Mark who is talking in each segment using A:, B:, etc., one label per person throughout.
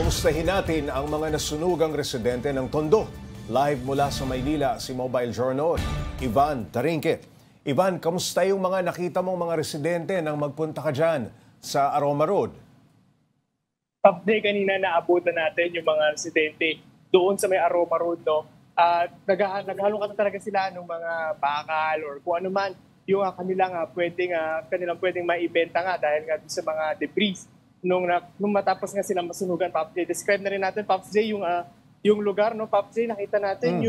A: Kumustahin natin ang mga nasunugang residente ng Tondo. Live mula sa Maynila, si Mobile Journal, Ivan Tarinque. Ivan, kamusta yung mga nakita mong mga residente nang magpunta ka dyan sa Aroma Road?
B: Update kanina naabutan natin yung mga residente doon sa may Aroma Road, no? At naghalong talaga sila ng mga bakal or kung ano man yung kanilang pwedeng maibenta nga dahil nga sa mga debris nung matapos nga silang masunugan. Pops J, describe na rin natin, Pops J, yung lugar, no? Pops J, nakita natin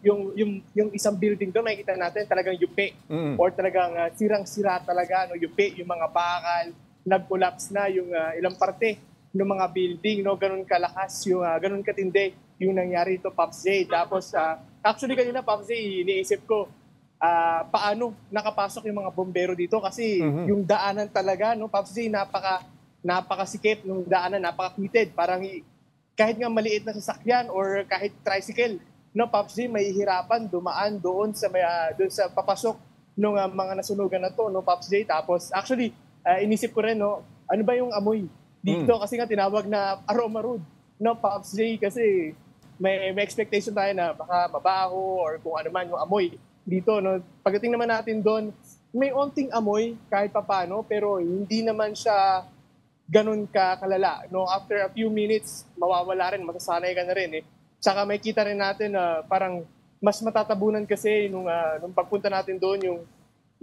B: yung isang building doon, makikita natin talagang yupi or talagang sirang-sira talaga, no? Yupi, yung mga bakal, nag-collapse na yung ilang parte ng mga building, no? Ganun kalakas, ganun katindi yung nangyari ito, Pops J. Tapos, actually kanina, Pops J, iniisip ko, paano nakapasok yung mga bombero dito kasi yung daanan talaga, no, Pops J, napakasikip ng daanan, napaka-pitted. Parang kahit nga maliit na sasakyan or kahit tricycle, no, Pops J, may hirapan dumaan doon sa papasok ng mga nasunugan na to, no, Pops J. Tapos actually, inisip ko rin, no, ano ba yung amoy dito kasi nga tinawag na Aroma Road, no, Pops J, kasi may expectation tayo na baka mabaho or kung ano man yung amoy dito, no. Pagdating naman natin doon, may onting amoy kahit papaano, pero hindi naman siya ganun kalala. No, after a few minutes, mawawala rin, masasanay ka na rin eh. Tsaka may kita rin natin na parang mas matatabunan kasi nung pagpunta natin doon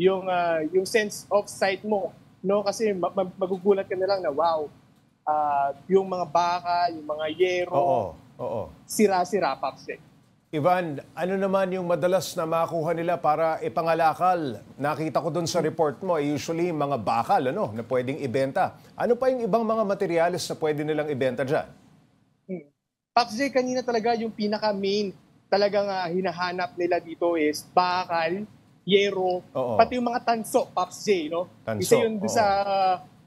B: yung sense of sight mo, no, kasi magugulat ka na lang na wow, yung mga baka, yung mga yero, sira-sira, Pops.
A: Ivan, ano naman yung madalas na makuha nila para ipangalakal? Nakita ko dun sa report mo, usually mga bakal na pwedeng ibenta. Ano pa yung ibang mga materyales na pwede nilang ibenta dyan?
B: Pops J, kanina talaga yung pinaka-main talagang hinahanap nila dito is bakal, yero, pati yung mga tanso, Pops J, no?
A: Tanso,
B: isa yun sa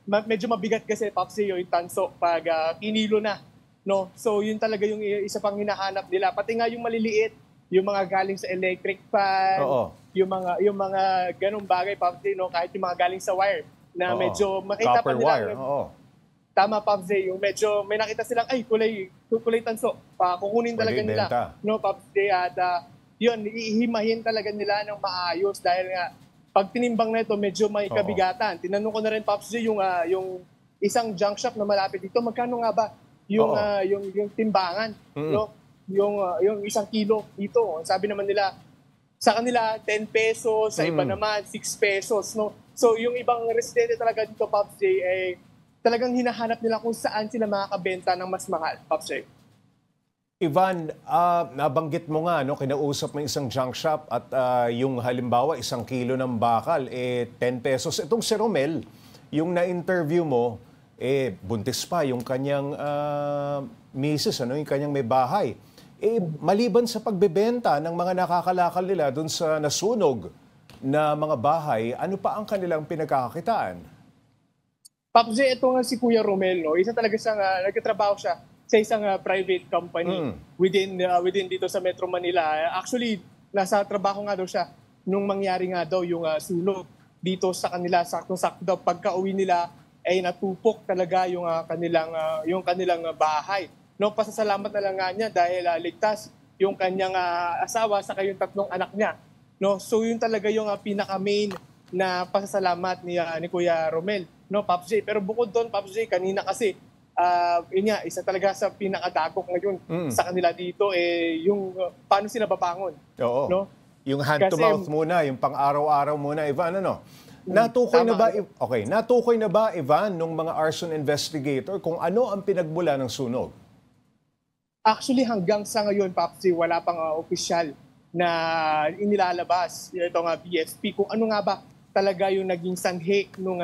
B: medyo mabigat kasi, Pops J, yung tanso pag kinilo na. No, so yun talaga yung isa pang hinahanap nila. Pati nga yung maliliit, yung mga galing sa electric fan, yung mga ganung bagay, Pops J, no, kahit yung mga galing sa wire na medyo makita pa nila. Tama, Pops J, yung medyo may nakita silang kulay tanso. Kukunin talaga nila, no, Pops J, at yun, ihimahin talaga nila ng maayos dahil nga pag tinimbang na ito, medyo may kabigatan. Tinanong ko na rin, Pops J, yung isang junk shop na malapit dito, magkano nga ba yung timbangan, no? Yung 1 kilo dito. Sabi naman nila, sa kanila 10 pesos, sa iba naman 6 pesos, no? So yung ibang residente talaga dito, Pops J, talagang hinahanap nila kung saan sila makakabenta ng mas mahal, Pops J.
A: Ivan, nabanggit mo nga, no, kinausap mo isang junk shop at yung halimbawa 1 kilo ng bakal, 10 pesos. Itong si Romel, yung na-interview mo, buntis pa yung kanyang misis, yung kanyang may bahay. Maliban sa pagbebenta ng mga nakakalakal nila dun sa nasunog na mga bahay, ano pa ang kanilang pinagkakakitaan?
B: Pops J, ito nga si Kuya Romel, no? Isa talaga siyang, nagtatrabaho siya sa isang private company within dito sa Metro Manila. Actually, nasa trabaho nga daw siya nung mangyari nga daw yung sunog dito sa kanila. Sakto-sakto daw pagka-uwi nila, ay natupok talaga yung kanilang bahay. No, pasasalamat na lang nga niya dahil ligtas yung kanyang asawa sa yung 3 anak niya. No, so yun talaga yung pinaka-main na pasasalamat ni Kuya Romel, no, Pops J. Pero bukod doon, Pops J, kanina kasi yun nga, isa talaga sa pinakadagok ngayon sa kanila dito yung paano sila babangon. No?
A: Yung hand to mouth muna, yung pang-araw-araw muna, Ivan, Natukoy na ba, Ivan, nung mga arson investigator kung ano ang pinagmula ng sunog?
B: Actually, hanggang sa ngayon, Papsi, wala pang opisyal na inilalabas itong BSP kung ano nga ba talaga yung naging sanhi nung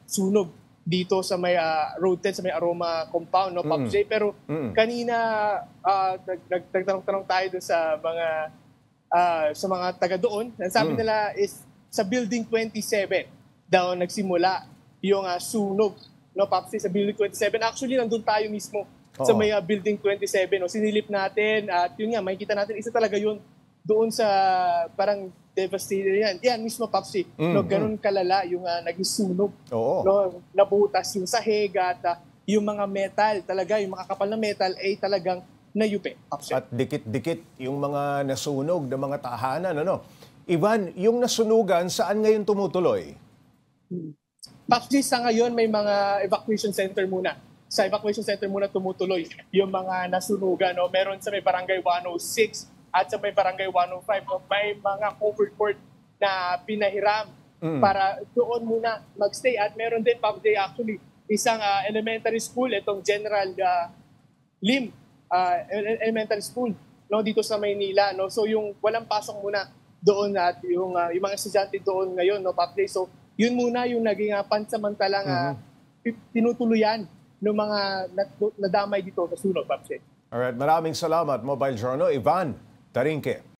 B: sunog dito sa may Road 10, sa may Aroma compound, no, Papsi. Pero kanina, nagtanong-tanong tayo dun sa mga taga doon. Sabi nila is sa Building 27 daw nagsimula yung sunog, no, Papsi, sa Building 27. Actually, nandun tayo mismo sa may Building 27. No? Sinilip natin at yun nga, makikita natin, isa talaga yun doon sa parang devastated yan. Yan mismo, Papsi. No, ganun kalala yung naging sunog. No, nabutas yung sahig at yung mga metal, talaga yung makakapal na metal ay talagang nayupi.
A: At dikit-dikit yung mga nasunog na mga tahanan, ano? Ivan, yung nasunugan, saan ngayon tumutuloy?
B: Actually, sa ngayon may mga evacuation center muna. Sa evacuation center muna tumutuloy yung mga nasunugan. No? Meron sa may barangay 106 at sa may barangay 105. No? May mga covered court na pinahiram para doon muna magstay. At meron din, actually, isang elementary school, itong General Lim Elementary School, no, dito sa Maynila. No? So yung walang pasok muna doon at yung mga estudyante doon ngayon, no, Paplay. So yun muna yung naging pansamantalang tinutuluyan ng mga nadamay dito sa sunog, Paplay.
A: Alright, maraming salamat, Mobile Journal. Ivan Tarinque.